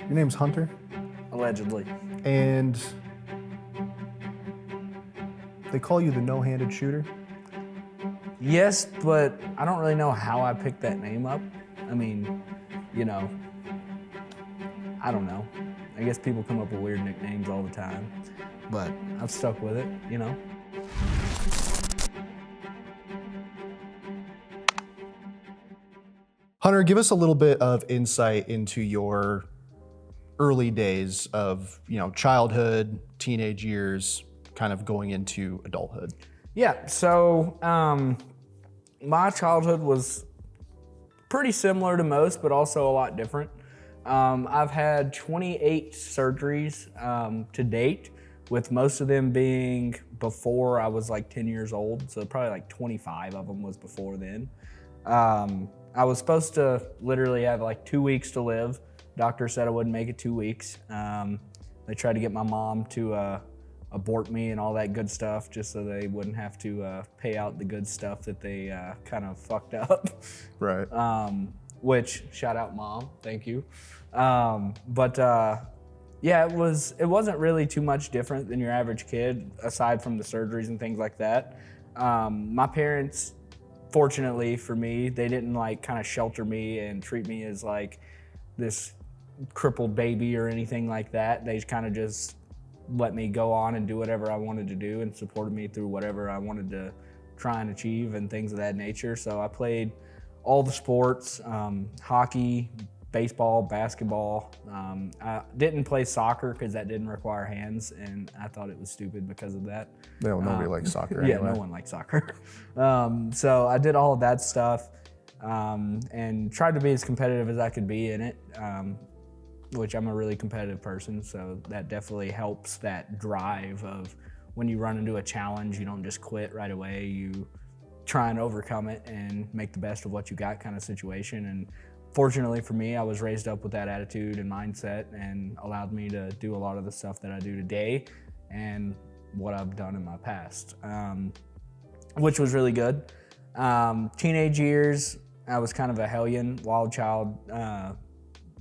Your name's Hunter, Allegedly. and they call you the no-handed shooter. Yes, but I don't really know how I picked that name up. I mean, I don't know. I guess people come up with weird nicknames all the time, but I've stuck with it. Hunter, give us a little bit of insight into your early days of, childhood, teenage years, kind of going into adulthood. Yeah, so my childhood was pretty similar to most, but also a lot different. I've had 28 surgeries to date, with most of them being before I was like 10 years old, so probably like 25 of them was before then. I was supposed to literally have like 2 weeks to live. Doctor said I wouldn't make it 2 weeks. They tried to get my mom to abort me and all that good stuff just so they wouldn't have to pay out the good stuff that they kind of fucked up. Right. Which, shout out mom, thank you. Yeah, it wasn't really too much different than your average kid, aside from the surgeries and things like that. My parents, fortunately for me, they didn't like kind of shelter me and treat me as like this crippled baby or anything like that. They kind of just let me go on and do whatever I wanted to do and supported me through whatever I wanted to try and achieve and things of that nature. So I played all the sports, hockey, baseball, basketball. I didn't play soccer because that didn't require hands, and I thought it was stupid because of that. No, nobody likes soccer anyway. Yeah, no one likes soccer. So I did all of that stuff and tried to be as competitive as I could be in it, which I'm a really competitive person, so that definitely helps that drive of when you run into a challenge, you don't just quit right away. You try and overcome it and make the best of what you got kind of situation. And fortunately for me, I was raised up with that attitude and mindset and allowed me to do a lot of the stuff that I do today and what I've done in my past, which was really good. Teenage years, I was kind of a hellion, wild child,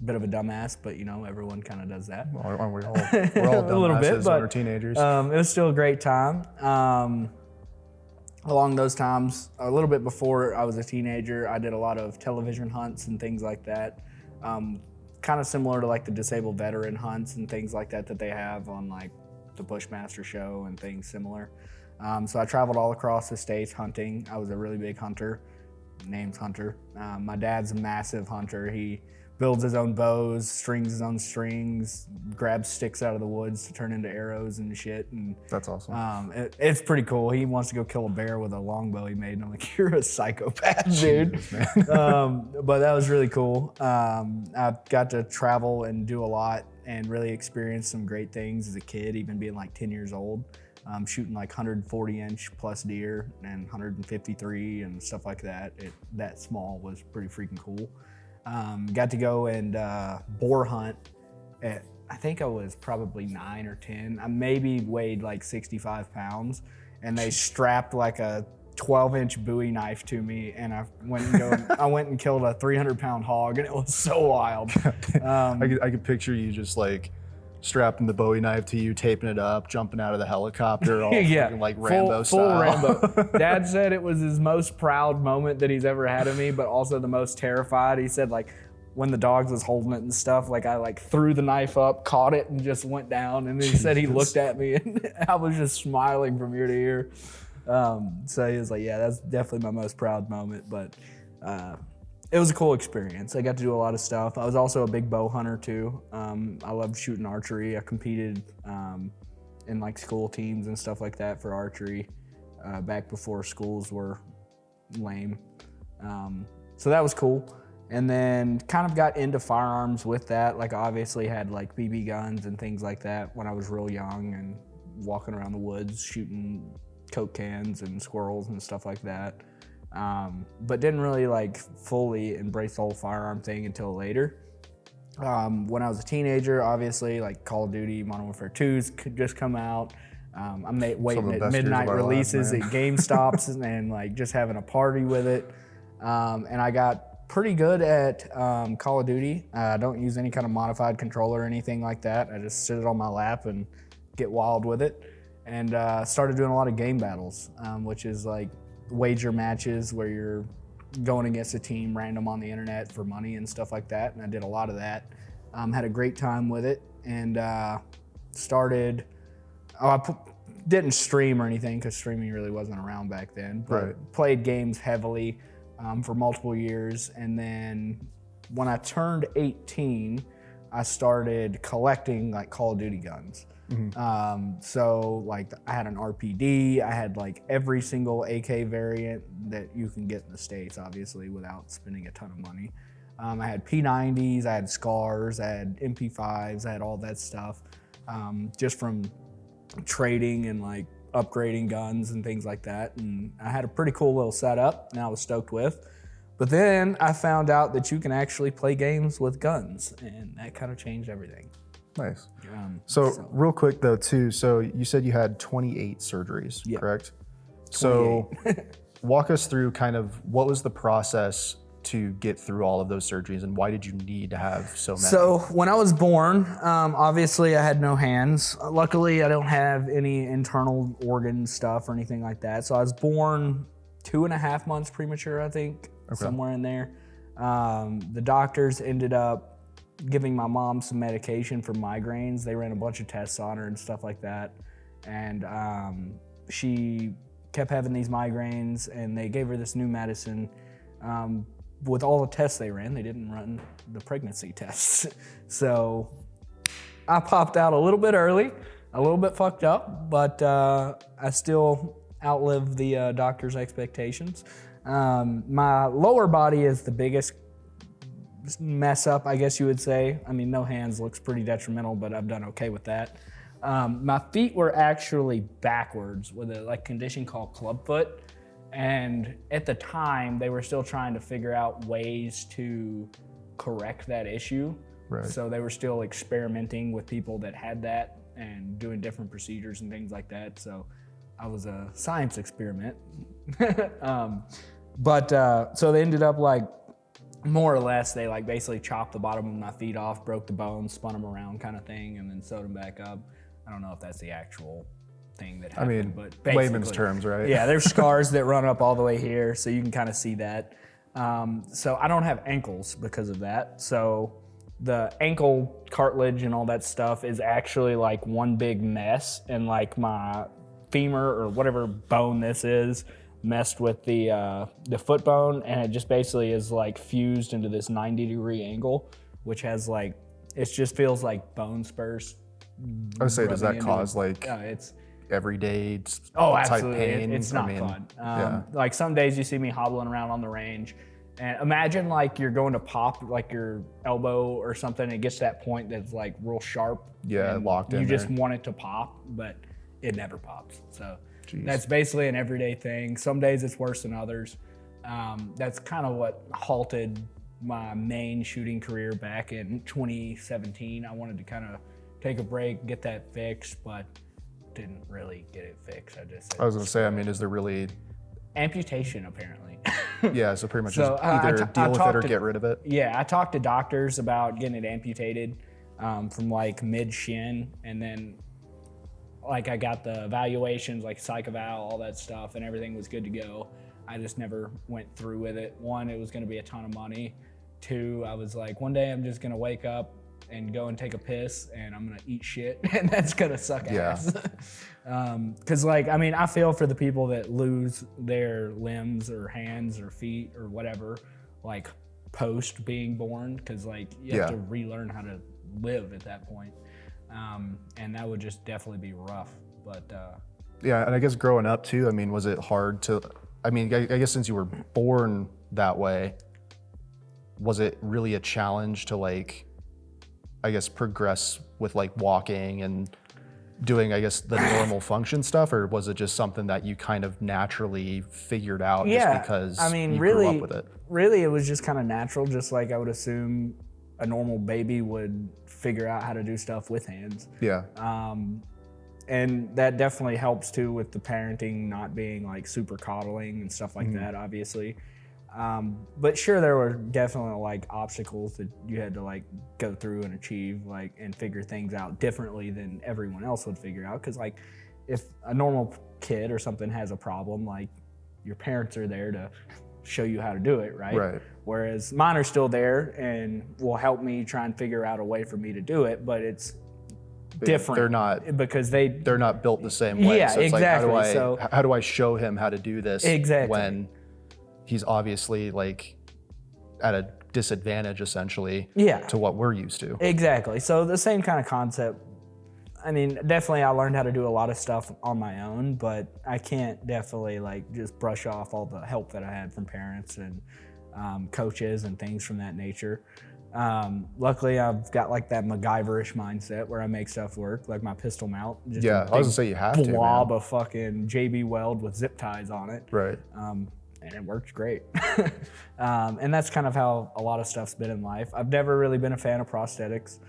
bit of a dumbass, but everyone kind of does that. Well, we're all dumbasses a little bit, but when we're teenagers. It was still a great time. Along those times, a little bit before I was a teenager, I did a lot of television hunts and things like that. Kind of similar to like the disabled veteran hunts and things like that they have on like the Bushmaster show and things similar. So I traveled all across the states hunting. I was a really big hunter. Name's Hunter. My dad's a massive hunter. He builds his own bows, strings his own strings, grabs sticks out of the woods to turn into arrows and shit. And that's awesome. It's pretty cool. He wants to go kill a bear with a longbow he made, and I'm like, you're a psychopath, dude. Jesus, But that was really cool. I got to travel and do a lot and really experience some great things as a kid, even being like 10 years old. Shooting like 140-inch plus deer and 153 and stuff like that. That small was pretty freaking cool. Got to go and boar hunt at, I think I was probably 9 or 10. I maybe weighed like 65 pounds, and they strapped like a 12-inch Bowie knife to me, and I went and killed a 300-pound hog, and it was so wild. I could picture you just like strapping the Bowie knife to you, taping it up, jumping out of the helicopter, all yeah, like Rambo full style. Rambo. Dad said it was his most proud moment that he's ever had of me, but also the most terrified. He said like when the dogs was holding it and stuff, like I like threw the knife up, caught it, and just went down. And then he said he looked at me and I was just smiling from ear to ear. So he was like, yeah, that's definitely my most proud moment, but it was a cool experience. I got to do a lot of stuff. I was also a big bow hunter too. I loved shooting archery. I competed in like school teams and stuff like that for archery back before schools were lame. So that was cool. And then kind of got into firearms with that. Like obviously had like BB guns and things like that when I was real young and walking around the woods shooting Coke cans and squirrels and stuff like that. But didn't really like fully embrace the whole firearm thing until later. When I was a teenager, obviously like Call of Duty, Modern Warfare 2's could just come out. I'm waiting at midnight releases at GameStops and like just having a party with it. And I got pretty good at Call of Duty. I don't use any kind of modified controller or anything like that. I just sit it on my lap and get wild with it. And started doing a lot of game battles, which is like wager matches where you're going against a team random on the internet for money and stuff like that. And I did a lot of that. Had a great time with it, and started. Didn't stream or anything because streaming really wasn't around back then. But played games heavily for multiple years, and then when I turned 18, I started collecting like Call of Duty guns. So like I had an RPD, I had like every single AK variant that you can get in the States, obviously, without spending a ton of money. I had P90s, I had SCARs, I had MP5s, I had all that stuff, just from trading and like upgrading guns and things like that. And I had a pretty cool little setup and I was stoked with. But then I found out that you can actually play games with guns, and that kind of changed everything. Nice. So real quick though too, so you said you had 28 surgeries, correct? 28. So walk us through kind of what was the process to get through all of those surgeries, and why did you need to have so many? So when I was born, obviously I had no hands. Luckily, I don't have any internal organ stuff or anything like that. So I was born 2.5 months premature, I think, somewhere in there. The doctors ended up giving my mom some medication for migraines. They ran a bunch of tests on her and stuff like that. And she kept having these migraines, and they gave her this new medicine. With all the tests they ran, they didn't run the pregnancy tests. So I popped out a little bit early, a little bit fucked up, but I still outlived the doctor's expectations. My lower body is the biggest mess up, I guess you would say. I mean, no hands looks pretty detrimental, but I've done okay with that. My feet were actually backwards with a condition called clubfoot. And at the time, they were still trying to figure out ways to correct that issue. Right. So they were still experimenting with people that had that and doing different procedures and things like that. So I was a science experiment. So they ended up more or less, they basically chopped the bottom of my feet off, broke the bones, spun them around kind of thing, and then sewed them back up. I don't know if that's the actual thing that happened, I mean, but basically, layman's terms, right? Yeah, there's scars that run up all the way here, so you can kind of see that. So I don't have ankles because of that. So the ankle cartilage and all that stuff is actually one big mess, and my femur or whatever bone this is messed with the foot bone, and it just basically is fused into this 90-degree angle, which has it just feels like bone spurs. I would say, does that cause it's everyday type pain? It's not fun. Some days you see me hobbling around on the range, and imagine you're going to pop your elbow or something. It gets to that point that's real sharp. Yeah, locked in. You just want it to pop, but it never pops. So Jeez. That's basically an everyday thing. Some days it's worse than others. That's kind of what halted my main shooting career back in 2017. I wanted to kind of take a break, get that fixed, but didn't really get it fixed. I was gonna say, I mean, is there really amputation apparently? Yeah, so pretty much just either deal with it or get rid of it. Yeah, I talked to doctors about getting it amputated from mid shin, and then I got the evaluations, psych eval, all that stuff, and everything was good to go. I just never went through with it. One, it was gonna be a ton of money. Two, I was one day I'm just gonna wake up and go and take a piss, and I'm gonna eat shit, and that's gonna suck ass. Cause I feel for the people that lose their limbs or hands or feet or whatever, post being born, cause you have to relearn how to live at that point. And that would just definitely be rough, but. Yeah, and I guess growing up too, I mean, was it hard to, I guess since you were born that way, was it really a challenge to progress with walking and doing, the normal function stuff, or was it just something that you kind of naturally figured out just because you grew up with it? Really, it was just kind of natural, just like I would assume a normal baby would figure out how to do stuff with hands. Yeah. And that definitely helps too with the parenting not being super coddling and stuff like that, obviously. But sure, there were definitely like obstacles that you had to like go through and achieve, like, and figure things out differently than everyone else would figure out. Cause like if a normal kid or something has a problem, like your parents are there to show you how to do it, right? Right. Whereas mine are still there and will help me try and figure out a way for me to do it, but it's different. They're not, because they're not built the same way. Yeah, so it's exactly. Like, how do I show him how to do this when he's obviously like at a disadvantage essentially to what we're used to? Exactly. So the same kind of concept. I mean, definitely I learned how to do a lot of stuff on my own, but I can't definitely like just brush off all the help that I had from parents and coaches and things from that nature. Luckily, I've got like that MacGyver-ish mindset where I make stuff work, like my pistol mount. Just I was gonna say you have to. Blob of fucking JB Weld with zip ties on it. Right. And it works great. And that's kind of how a lot of stuff's been in life. I've never really been a fan of prosthetics.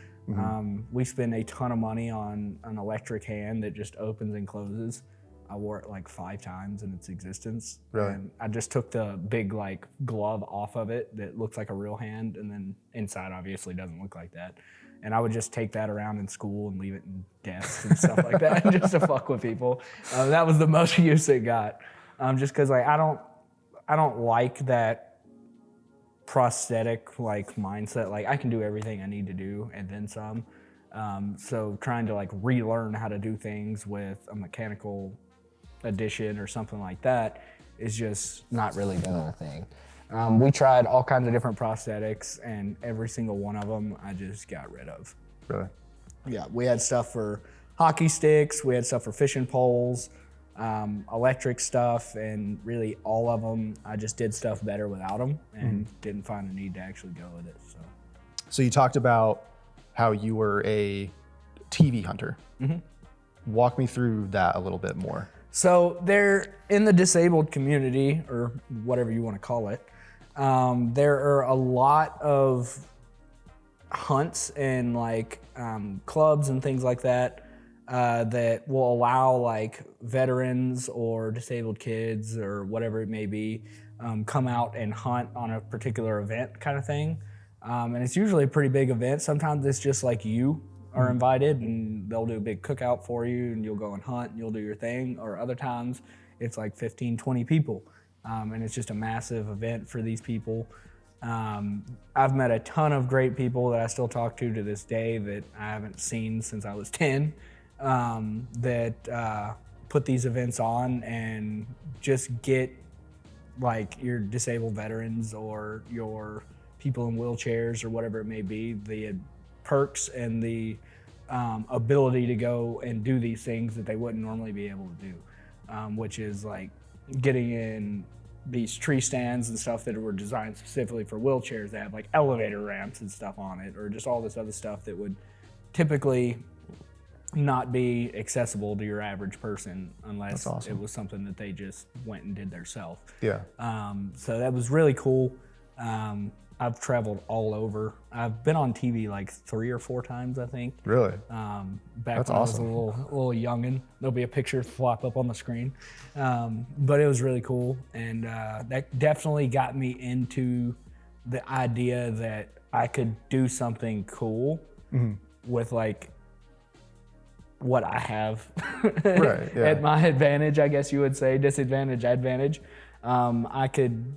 We spend a ton of money on an electric hand that just opens and closes. I wore it like 5 times in its existence. Really? And I just took the big like glove off of it that looks like a real hand, and then inside obviously doesn't look like that. And I would just take that around in school and leave it in desks and stuff like that just to fuck with people. That was the most use it got. Just cause like I don't like that prosthetic like mindset. Like I can do everything I need to do and then some. So trying to like relearn how to do things with a mechanical addition or something like that is just not really been a thing. We tried all kinds of different prosthetics, and every single one of them I just got rid of. Really? Yeah, we had stuff for hockey sticks, we had stuff for fishing poles, electric stuff, and really all of them, I just did stuff better without them and didn't find a need to actually go with it. So you talked about how you were a TV hunter. Walk me through that a little bit more. So they're in the disabled community, or whatever you want to call it. There are a lot of hunts and like clubs and things like that that will allow like veterans or disabled kids or whatever it may be come out and hunt on a particular event kind of thing. And it's usually a pretty big event. Sometimes it's just like you are invited and they'll do a big cookout for you and you'll go and hunt and you'll do your thing. Or other times it's like 15, 20 people. And it's just a massive event for these people. I've met a ton of great people that I still talk to this day that I haven't seen since I was 10 that put these events on and just get like your disabled veterans or your people in wheelchairs or whatever it may be, the perks and the ability to go and do these things that they wouldn't normally be able to do, which is like getting in these tree stands and stuff that were designed specifically for wheelchairs that have like elevator ramps and stuff on it, or just all this other stuff that would typically not be accessible to your average person unless it was something that they just went and did themselves. Yeah. So that was really cool. I've traveled all over. I've been on TV like 3 or 4 times, I think. Really? Back That's when awesome. I was a little youngin'. There'll be a picture flop up on the screen. But it was really cool. And that definitely got me into the idea that I could do something cool with like what I have Right, yeah. at my advantage, I guess you would say, disadvantage, advantage. I could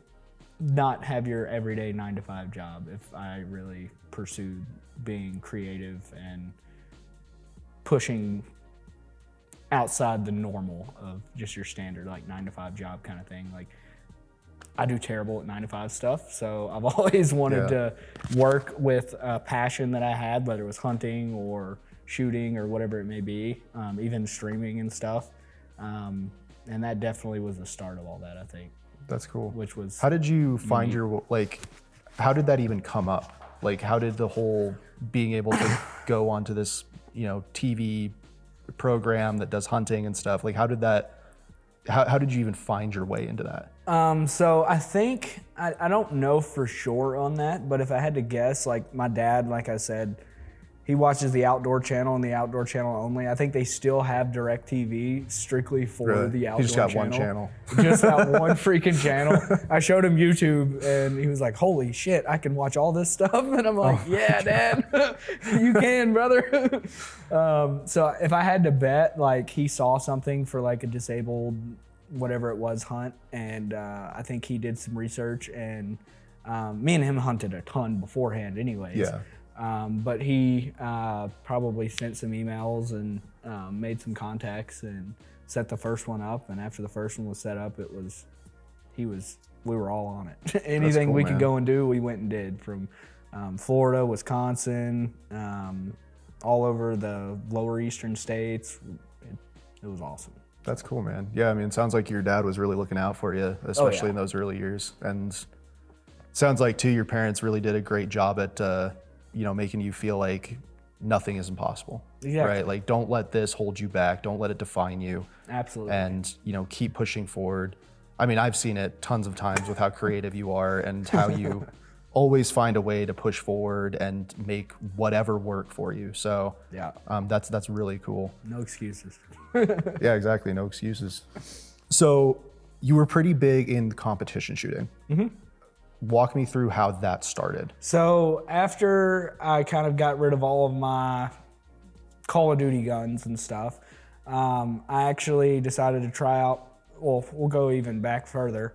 not have your everyday 9-to-5 job if I really pursued being creative and pushing outside the normal of just your standard like 9-to-5 job kind of thing. Like I do terrible at 9-to-5 stuff, so I've always wanted to work with a passion that I had, whether it was hunting or shooting or whatever it may be, even streaming and stuff. And that definitely was the start of all that, I think. That's cool. Which was how did you find your, like, how did that even come up? Like, how did the whole being able to go onto this, you know, TV program that does hunting and stuff, like, how did you even find your way into that? So I think, I don't know for sure on that, but if I had to guess, like my dad, like I said, He watches the Outdoor Channel and the Outdoor Channel only. I think they still have DirecTV strictly for the Outdoor Channel. He just got one channel. Just that one freaking channel. I showed him YouTube and he was like, holy shit, I can watch all this stuff. And I'm like, yeah, Dad, you can, brother. So if I had to bet, like he saw something for like a disabled, whatever it was, hunt. And I think he did some research, and me and him hunted a ton beforehand anyways. Yeah. But he probably sent some emails and made some contacts and set the first one up. And after the first one was set up, we were all on it. Anything cool, we could man. go and do, we went and did, from Florida, Wisconsin, all over the lower eastern states. It was awesome. That's cool, man. Yeah, I mean, it sounds like your dad was really looking out for you, especially in those early years. And sounds like, too, your parents really did a great job at making you feel like nothing is impossible. Exactly. Right? Like, don't let this hold you back. Don't let it define you. Absolutely. And, keep pushing forward. I mean, I've seen it tons of times with how creative you are and how you always find a way to push forward and make whatever work for you. So yeah, that's really cool. No excuses. Yeah, exactly. No excuses. So you were pretty big in competition shooting. Mm-hmm. Walk me through how that started. So after I kind of got rid of all of my Call of Duty guns and stuff, I actually decided to try out, well, we'll go even back further.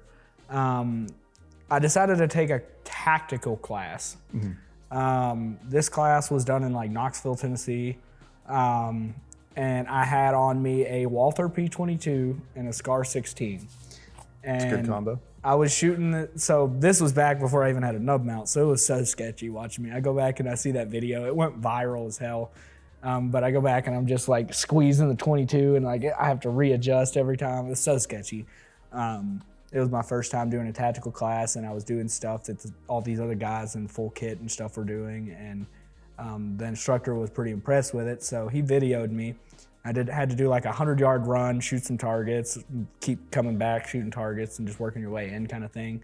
I decided to take a tactical class. Mm-hmm. This class was done in like Knoxville, Tennessee. And I had on me a Walther P22 and a Scar 16. And it's a good combo. I was shooting, so this was back before I even had a nub mount, so it was so sketchy watching me. I go back and I see that video. It went viral as hell. But I go back and I'm just like squeezing the 22 and like I have to readjust every time. It's so sketchy. It was my first time doing a tactical class, and I was doing stuff that all these other guys in full kit and stuff were doing. And the instructor was pretty impressed with it, so he videoed me. I had to do like a 100-yard run, shoot some targets, keep coming back, shooting targets, and just working your way in kind of thing.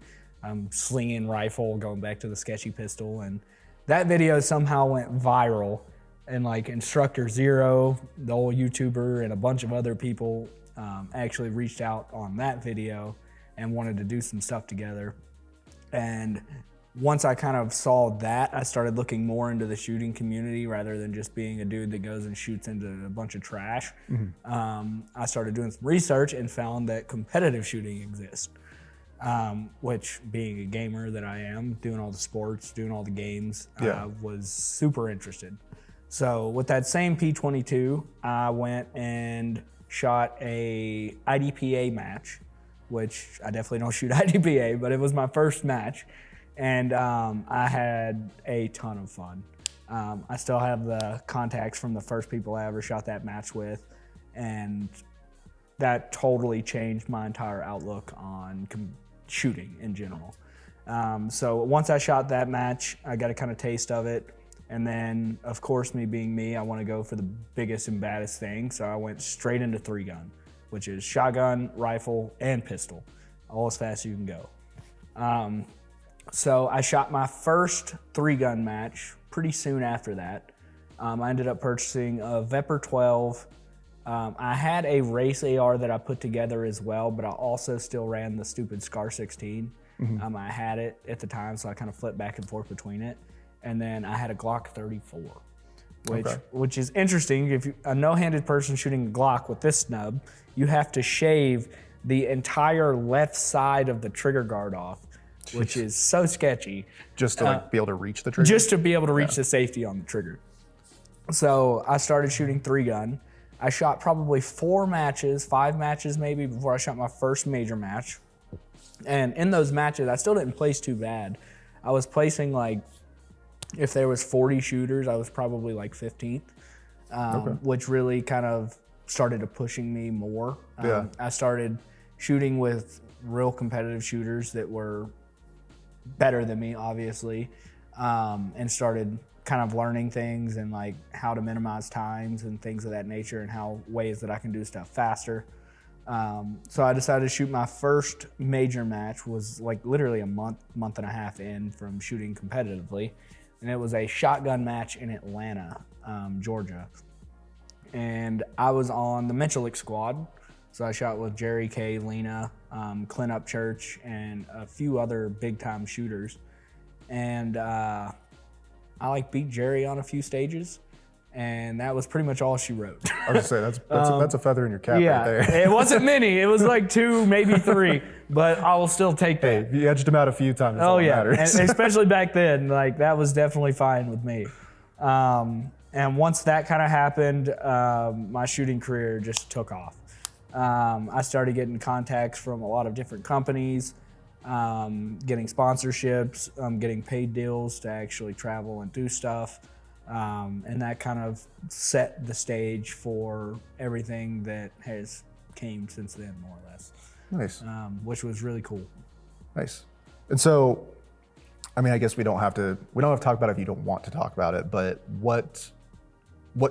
Slinging rifle, going back to the sketchy pistol. And that video somehow went viral. And like Instructor Zero, the old YouTuber, and a bunch of other people actually reached out on that video and wanted to do some stuff together. And once I kind of saw that, I started looking more into the shooting community rather than just being a dude that goes and shoots into a bunch of trash. Mm-hmm. I started doing some research and found that competitive shooting exists, which, being a gamer that I am, doing all the sports, doing all the games, was super interested. So with that same P22, I went and shot a IDPA match, which I definitely don't shoot IDPA, but it was my first match. And I had a ton of fun. I still have the contacts from the first people I ever shot that match with, and that totally changed my entire outlook on shooting in general. So once I shot that match, I got a kind of taste of it. And then, of course, me being me, I want to go for the biggest and baddest thing. So I went straight into 3-gun, which is shotgun, rifle, and pistol, all as fast as you can go. So I shot my first 3-gun match pretty soon after that. I ended up purchasing a Vepr 12. I had a race AR that I put together as well, but I also still ran the stupid Scar 16. Mm-hmm. I had it at the time, so I kind of flipped back and forth between it. And then I had a Glock 34, which is interesting. If a no-handed person shooting a Glock with this snub, you have to shave the entire left side of the trigger guard off, which is so sketchy. Just to be able to reach the trigger? Just to be able to reach the safety on the trigger. So I started shooting 3-gun. I shot probably 5 matches maybe, before I shot my first major match. And in those matches, I still didn't place too bad. I was placing like, if there was 40 shooters, I was probably like 15th, which really kind of started to pushing me more. I started shooting with real competitive shooters that were better than me, obviously, and started kind of learning things and like how to minimize times and things of that nature, and ways that I can do stuff faster. So I decided to shoot my first major match, was like literally a month and a half in from shooting competitively. and it was a shotgun match in Atlanta, Georgia. And I was on the Mitchell squad. So I shot with Jerry K, Lena, Clint Upchurch, and a few other big-time shooters. And I beat Jerry on a few stages, and that was pretty much all she wrote. I was gonna say that's a feather in your cap right there. It wasn't many. It was like 2, maybe 3, but I will still take that. Hey, you edged him out a few times. That's all that matters. And especially back then, like that was definitely fine with me. And once that kind of happened, my shooting career just took off. I started getting contacts from a lot of different companies, getting sponsorships, getting paid deals to actually travel and do stuff. And that kind of set the stage for everything that has came since then, more or less. Nice. Which was really cool. Nice. And so, I mean, I guess we don't have to talk about it if you don't want to talk about it, but what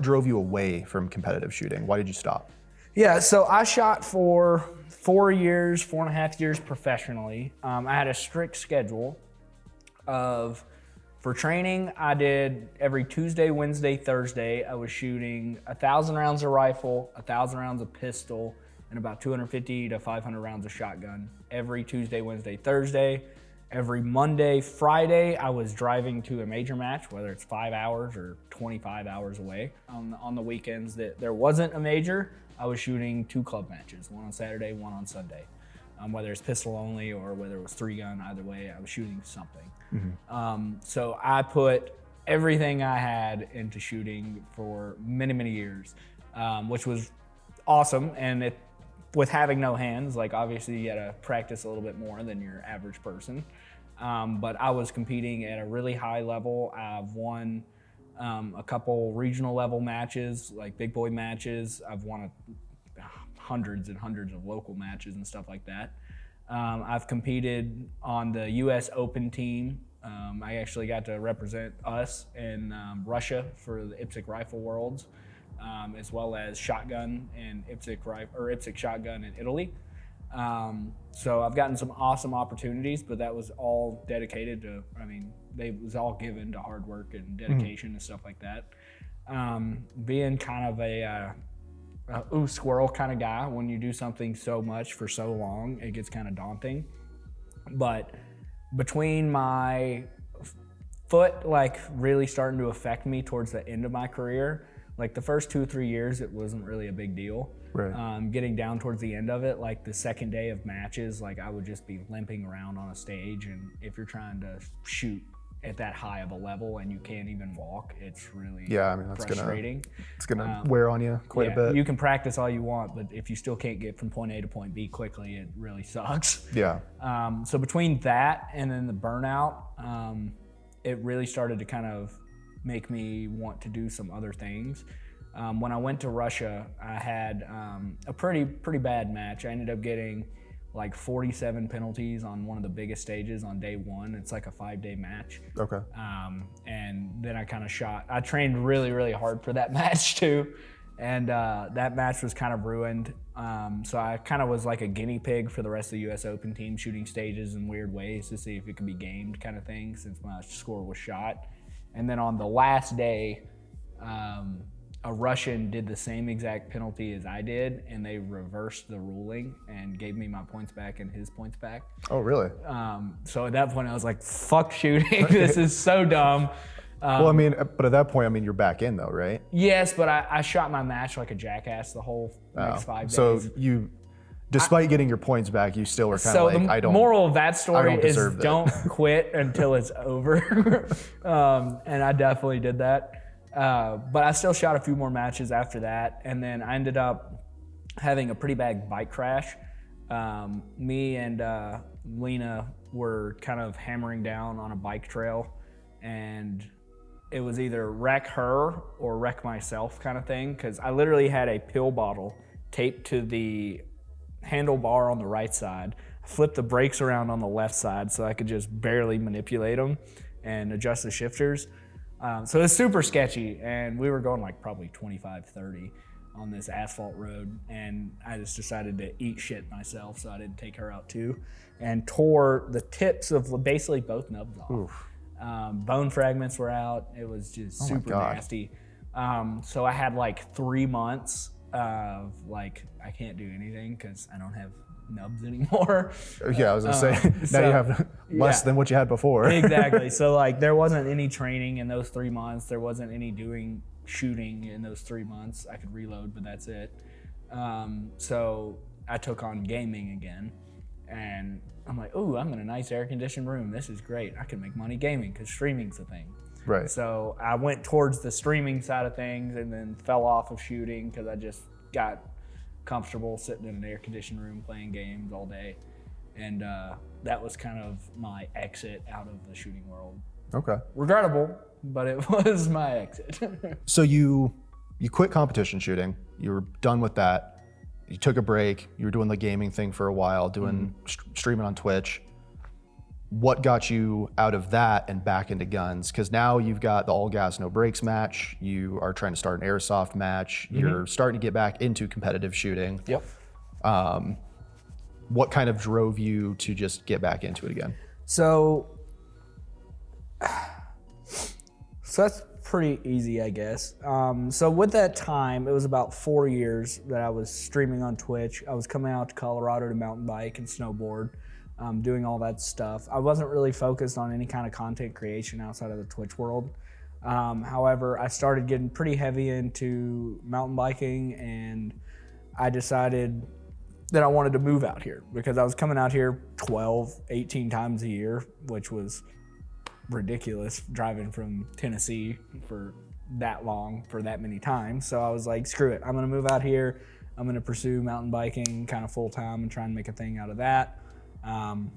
drove you away from competitive shooting? Why did you stop? Yeah, so I shot for 4.5 years professionally. I had a strict schedule for training. I did every Tuesday, Wednesday, Thursday. I was shooting 1,000 rounds of rifle, 1,000 rounds of pistol, and about 250 to 500 rounds of shotgun every Tuesday, Wednesday, Thursday. Every Monday, Friday, I was driving to a major match, whether it's 5 hours or 25 hours away. On the weekends that there wasn't a major, I was shooting 2 club matches, one on Saturday, one on Sunday. Whether it's pistol only or whether it was 3-gun, either way, I was shooting something. Mm-hmm. So I put everything I had into shooting for many, many years, which was awesome. And with having no hands, like obviously you gotta practice a little bit more than your average person. But I was competing at a really high level. I've won a couple regional level matches, like big boy matches. I've won hundreds and hundreds of local matches and stuff like that. I've competed on the US Open team. I actually got to represent us in Russia for the IPSC Rifle Worlds, as well as shotgun and IPSC shotgun in Italy. So I've gotten some awesome opportunities, but that was all dedicated to, they was all given to hard work and dedication and stuff like that. Being kind of a squirrel kind of guy, when you do something so much for so long, it gets kind of daunting. But between my foot really starting to affect me towards the end of my career, like the first 2-3 years, it wasn't really a big deal. Right. Getting down towards the end of it, like the second day of matches, like I would just be limping around on a stage. And if you're trying to shoot at that high of a level and you can't even walk, it's really that's frustrating. It's gonna wear on you quite a bit. You can practice all you want, but if you still can't get from point A to point B quickly, it really sucks. Yeah. So between that and then the burnout, it really started to kind of make me want to do some other things. When I went to Russia, I had a pretty bad match. I ended up getting like 47 penalties on one of the biggest stages on day 1. It's like a 5-day match. Okay. And then I kind of shot. I trained really, really hard for that match too. And that match was kind of ruined. So I kind of was like a guinea pig for the rest of the US Open team, shooting stages in weird ways to see if it could be gamed kind of thing, since my score was shot. And then on the last day, a Russian did the same exact penalty as I did, and they reversed the ruling and gave me my points back and his points back. Oh, really? So at that point, I was like, fuck shooting. This is so dumb. Well, but at that point, you're back in though, right? Yes, but I shot my match like a jackass the whole next 5 days. So despite getting your points back, you still were kind of like, the moral of that story is don't quit until it's over. And I definitely did that. But I still shot a few more matches after that. And then I ended up having a pretty bad bike crash. Me and Lena were kind of hammering down on a bike trail, and it was either wreck her or wreck myself kind of thing, because I literally had a pill bottle taped to the handlebar on the right side. I flipped the brakes around on the left side so I could just barely manipulate them and adjust the shifters. So it's super sketchy, and we were going like probably 25, 30 on this asphalt road, and I just decided to eat shit myself, so I didn't take her out too, and tore the tips of basically both nubs off. Bone fragments were out. It was just super nasty. So I had like 3 months of like, I can't do anything because I don't have nubs anymore. Yeah, I was gonna say, now you have less than what you had before. Exactly. So like there wasn't any training in those 3 months. There wasn't any shooting in those 3 months. I could reload, but that's it. So I took on gaming again, and I'm like, ooh, I'm in a nice air-conditioned room. This is great. I can make money gaming because streaming's a thing. Right. So I went towards the streaming side of things and then fell off of shooting because I just got comfortable sitting in an air-conditioned room playing games all day. And that was kind of my exit out of the shooting world. Okay. Regrettable, but it was my exit. So you quit competition shooting. You were done with that. You took a break. You were doing the gaming thing for a while, doing streaming on Twitch. What got you out of that and back into guns? Because now you've got the all gas, no brakes match. You are trying to start an airsoft match. You're starting to get back into competitive shooting. Yep. What kind of drove you to just get back into it again? So that's pretty easy, I guess. So with that time, it was about 4 years that I was streaming on Twitch. I was coming out to Colorado to mountain bike and snowboard, doing all that stuff. I wasn't really focused on any kind of content creation outside of the Twitch world. However, I started getting pretty heavy into mountain biking, and I decided that I wanted to move out here because I was coming out here 12, 18 times a year, which was ridiculous driving from Tennessee for that long for that many times. So I was like, screw it, I'm gonna move out here. I'm gonna pursue mountain biking kind of full time and try and make a thing out of that, and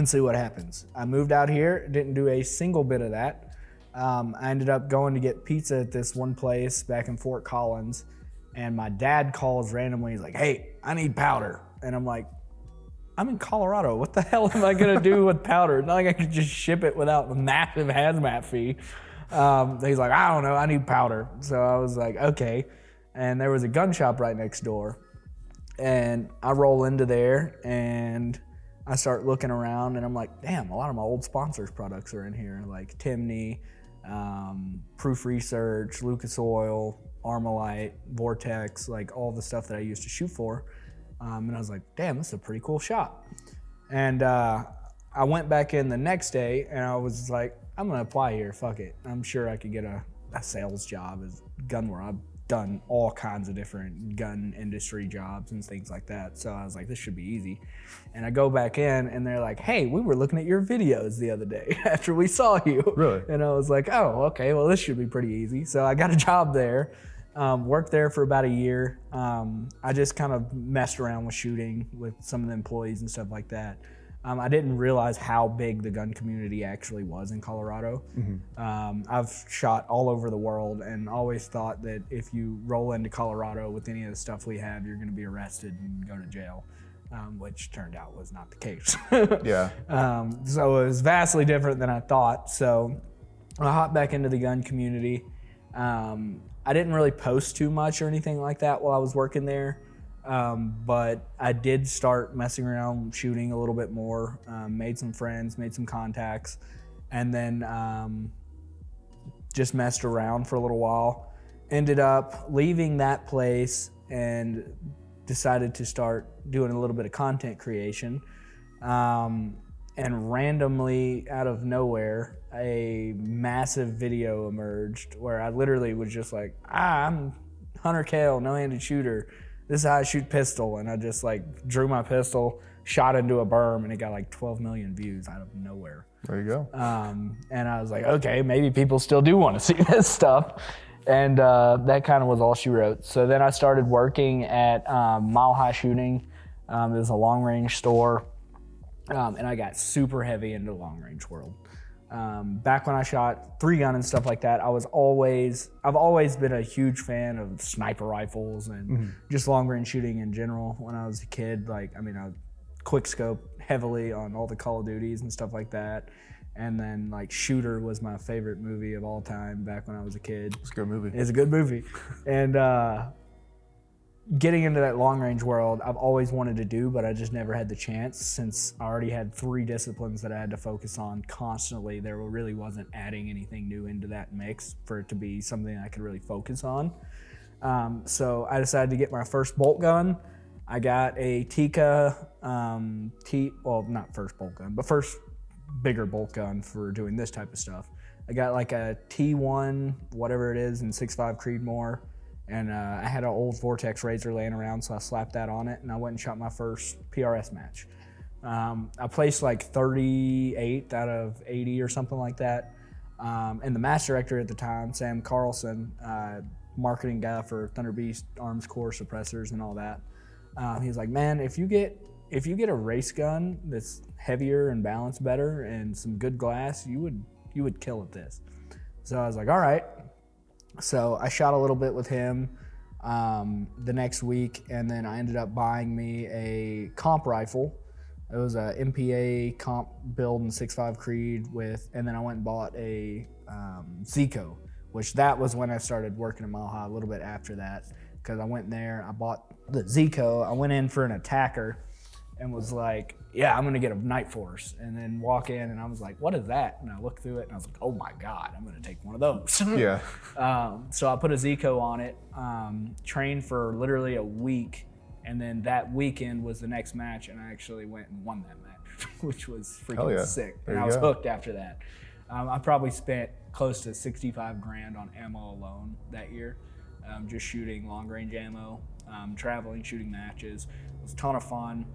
see what happens. I moved out here, didn't do a single bit of that. I ended up going to get pizza at this one place back in Fort Collins, and my dad calls randomly. He's like, hey, I need powder. And I'm like, I'm in Colorado. What the hell am I gonna do with powder? Not like I could just ship it without the massive hazmat fee. He's like, I don't know, I need powder. So I was like, okay. And there was a gun shop right next door. And I roll into there and I start looking around and I'm like, damn, a lot of my old sponsors' products are in here, like Timney, Proof Research, Lucas Oil, Armalite, Vortex, like all the stuff that I used to shoot for. And I was like, damn, this is a pretty cool shop. And I went back in the next day and I was like, I'm gonna apply here, fuck it. I'm sure I could get a sales job as Gunware. I've done all kinds of different gun industry jobs and things like that. So I was like, this should be easy. And I go back in and they're like, hey, we were looking at your videos the other day after we saw you. Really? And I was like, oh, okay, well, this should be pretty easy. So I got a job there. Worked there for about a year. I just kind of messed around with shooting with some of the employees and stuff like that. I didn't realize how big the gun community actually was in Colorado. I've shot all over the world and always thought that if you roll into Colorado with any of the stuff we have, you're gonna be arrested and go to jail, which turned out was not the case. Yeah. So it was vastly different than I thought. So I hopped back into the gun community. I didn't really post too much or anything like that while I was working there, but I did start messing around shooting a little bit more, made some friends, made some contacts, and then just messed around for a little while. Ended up leaving that place and decided to start doing a little bit of content creation. And randomly, out of nowhere, a massive video emerged where I literally was just like, I'm Hunter Kale, no-handed shooter. This is how I shoot pistol. And I just like drew my pistol, shot into a berm, and it got like 12 million views out of nowhere. There you go. And I was like, okay, maybe people still do want to see this stuff. And that kind of was all she wrote. So then I started working at Mile High Shooting. It was a long range store. And I got super heavy into the long range world. Back when I shot 3-gun and stuff like that, I've always been a huge fan of sniper rifles and just long range shooting in general. When I was a kid, I quick scope heavily on all the Call of Duties and stuff like that. And then Shooter was my favorite movie of all time back when I was a kid. It's a good movie. It's a good movie. And getting into that long range world, I've always wanted to do, but I just never had the chance since I already had 3 disciplines that I had to focus on constantly. There really wasn't adding anything new into that mix for it to be something I could really focus on. So I decided to get my first bolt gun. I got a Tika, well, not first bolt gun, but first bigger bolt gun for doing this type of stuff. I got like a T1, whatever it is, in 6.5 Creedmoor. And I had an old Vortex Razor laying around, so I slapped that on it, and I went and shot my first PRS match. I placed like 38th out of 80 or something like that. And the match director at the time, Sam Carlson, marketing guy for Thunder Beast Arms Core suppressors and all that, he was like, man, if you get a race gun that's heavier and balanced better and some good glass, you would kill at this. So I was like, all right. So I shot a little bit with him the next week, and then I ended up buying me a comp rifle. It was a MPA comp build in 6.5 Creed and then I went and bought a Zico, which that was when I started working at Mile High a little bit after that, because I went in there, I bought the Zico, I went in for an attacker and was like, yeah, I'm gonna get a Night Force, and then walk in and I was like, what is that? And I looked through it and I was like, oh my God, I'm gonna take one of those. Yeah. So I put a Zico on it, trained for literally a week, and then that weekend was the next match, and I actually went and won that match, which was freaking sick. And I was hooked after that. I probably spent close to 65 grand on ammo alone that year, just shooting long range ammo, traveling, shooting matches. It was a ton of fun.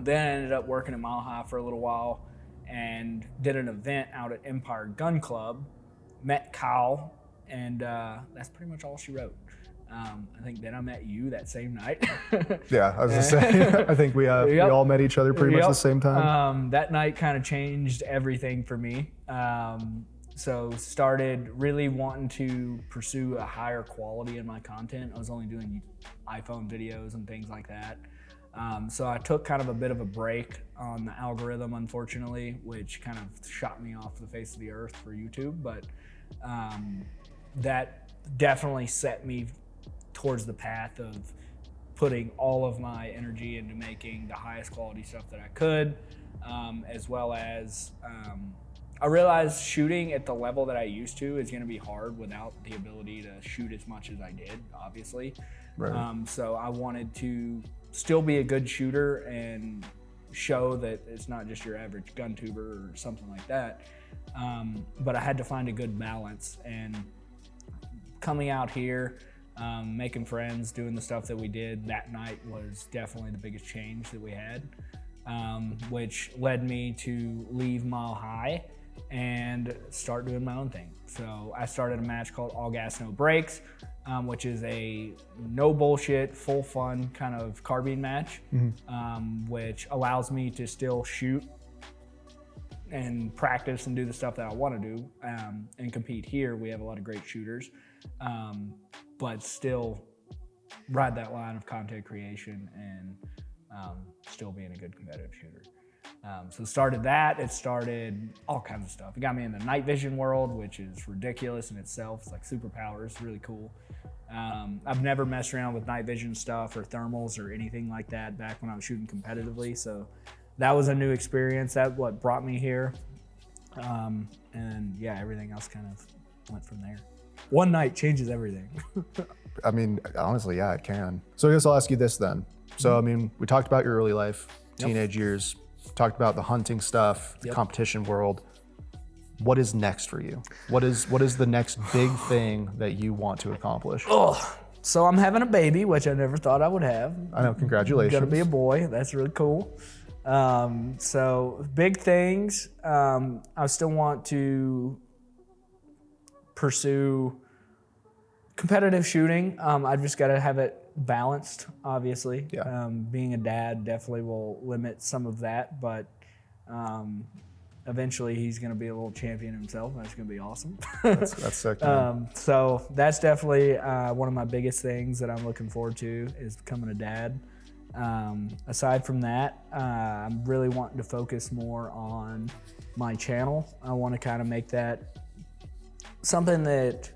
Then I ended up working at Mile High for a little while and did an event out at Empire Gun Club, met Kyle, and that's pretty much all she wrote. I think then I met you that same night. Yeah, I was gonna say, I think we all met each other pretty much the same time. That night kind of changed everything for me. So started really wanting to pursue a higher quality in my content. I was only doing iPhone videos and things like that. So I took kind of a bit of a break on the algorithm, unfortunately, which kind of shot me off the face of the earth for YouTube. But that definitely set me towards the path of putting all of my energy into making the highest quality stuff that I could, as well as I realized shooting at the level that I used to is going to be hard without the ability to shoot as much as I did, obviously. Right. So I wanted to still be a good shooter and show that it's not just your average gun tuber or something like that. But I had to find a good balance, and coming out here, making friends, doing the stuff that we did that night was definitely the biggest change that we had, which led me to leave Mile High and start doing my own thing. So I started a match called All Gas No Brakes, which is a no bullshit, full fun kind of carbine match, which allows me to still shoot and practice and do the stuff that I want to do, and compete here. We have a lot of great shooters, but still ride that line of content creation and still being a good competitive shooter. So started that, it started all kinds of stuff. It got me in the night vision world, which is ridiculous in itself. It's like superpowers, really cool. I've never messed around with night vision stuff or thermals or anything like that back when I was shooting competitively. So that was a new experience. That's what brought me here. And yeah, everything else kind of went from there. One night changes everything. I mean, honestly, yeah, it can. So I guess I'll ask you this then. So, I mean, we talked about your early life, teenage years, talked about the hunting stuff, the competition world. What is next for you? What is the next big thing that you want to accomplish? So I'm having a baby, which I never thought I would have. I know, congratulations. Gonna be a boy, that's really cool. So big things, I still want to pursue competitive shooting. I just gotta have it balanced, obviously. Yeah. Being a dad definitely will limit some of that, but eventually he's going to be a little champion himself, and that's going to be awesome. That's sick. So that's definitely one of my biggest things that I'm looking forward to is becoming a dad. Aside from that, I'm really wanting to focus more on my channel. I want to kind of make that something that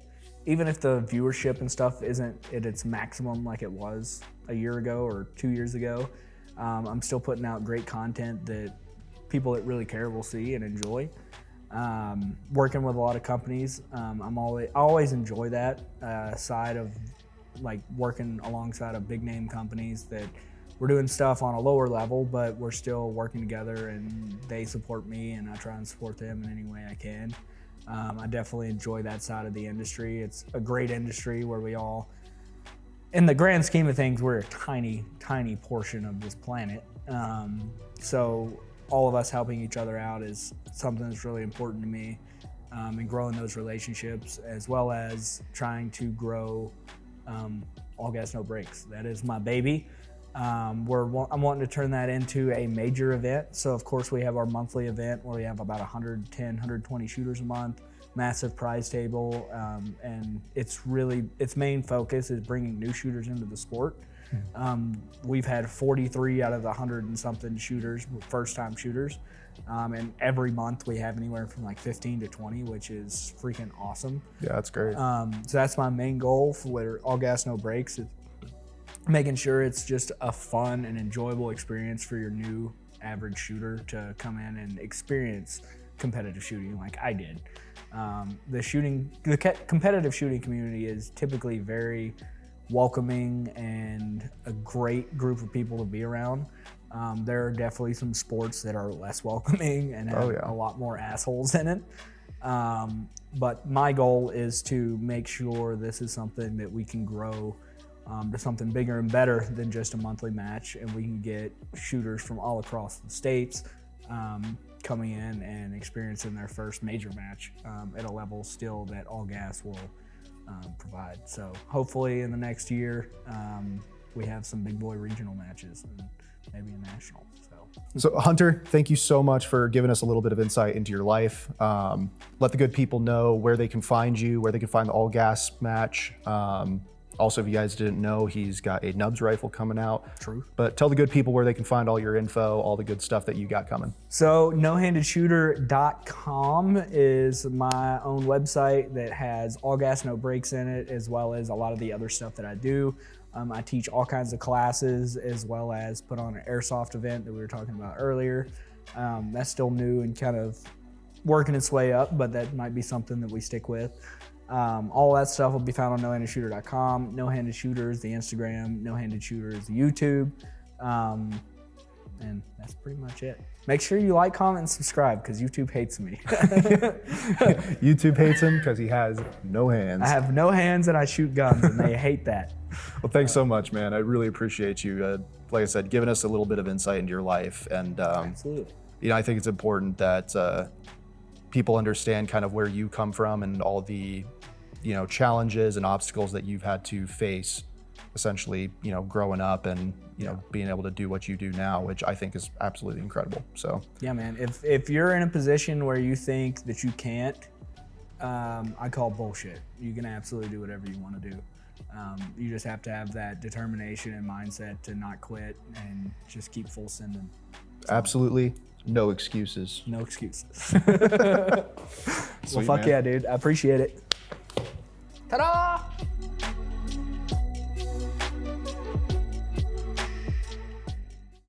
even if the viewership and stuff isn't at its maximum like it was a year ago or 2 years ago, I'm still putting out great content that people that really care will see and enjoy. Working with a lot of companies, I always enjoy that side of like working alongside of big name companies that we're doing stuff on a lower level, but we're still working together and they support me and I try and support them in any way I can. I definitely enjoy that side of the industry. It's a great industry where we all, in the grand scheme of things, we're a tiny, tiny portion of this planet. So all of us helping each other out is something that's really important to me, and growing those relationships, as well as trying to grow All Gas No Brakes. That is my baby. I'm wanting to turn that into a major event. So of course we have our monthly event where we have about 110, 120 shooters a month, massive prize table, and its main focus is bringing new shooters into the sport. We've had 43 out of the 100 and something shooters, first-time shooters, and every month we have anywhere from like 15 to 20, which is freaking awesome. Yeah, that's great. So that's my main goal for All Gas No Brakes, is making sure it's just a fun and enjoyable experience for your new average shooter to come in and experience competitive shooting like I did. The competitive shooting community is typically very welcoming and a great group of people to be around. There are definitely some sports that are less welcoming and have a lot more assholes in it. But my goal is to make sure this is something that we can grow to something bigger and better than just a monthly match, and we can get shooters from all across the states coming in and experiencing their first major match at a level still that All Gas will provide. So hopefully in the next year we have some big boy regional matches and maybe a national. So Hunter, thank you so much for giving us a little bit of insight into your life. Let the good people know where they can find you, where they can find the All Gas match. Also, if you guys didn't know, he's got a Nubs rifle coming out. True. But tell the good people where they can find all your info, all the good stuff that you got coming. So NoHandedShooter.com is my own website that has All Gas No Brakes in it, as well as a lot of the other stuff that I do. I teach all kinds of classes, as well as put on an airsoft event that we were talking about earlier. That's still new and kind of working its way up, but that might be something that we stick with. All that stuff will be found on NoHandedShooter.com. NoHandedShooter is the Instagram. NoHandedShooter is the YouTube. And that's pretty much it. Make sure you like, comment, and subscribe, because YouTube hates me. YouTube hates him because he has no hands. I have no hands and I shoot guns, and they hate that. Well, thanks so much, man. I really appreciate you, like I said, giving us a little bit of insight into your life. And Absolutely. I think it's important that people understand kind of where you come from and all the challenges and obstacles that you've had to face, essentially, growing up and being able to do what you do now, which I think is absolutely incredible. So yeah, man, if you're in a position where you think that you can't, I call bullshit. You can absolutely do whatever you want to do. You just have to have that determination and mindset to not quit and just keep full sending. So, absolutely no excuses. No excuses. Sweet, Well, fuck man. yeah, dude. I appreciate it. Ta-da!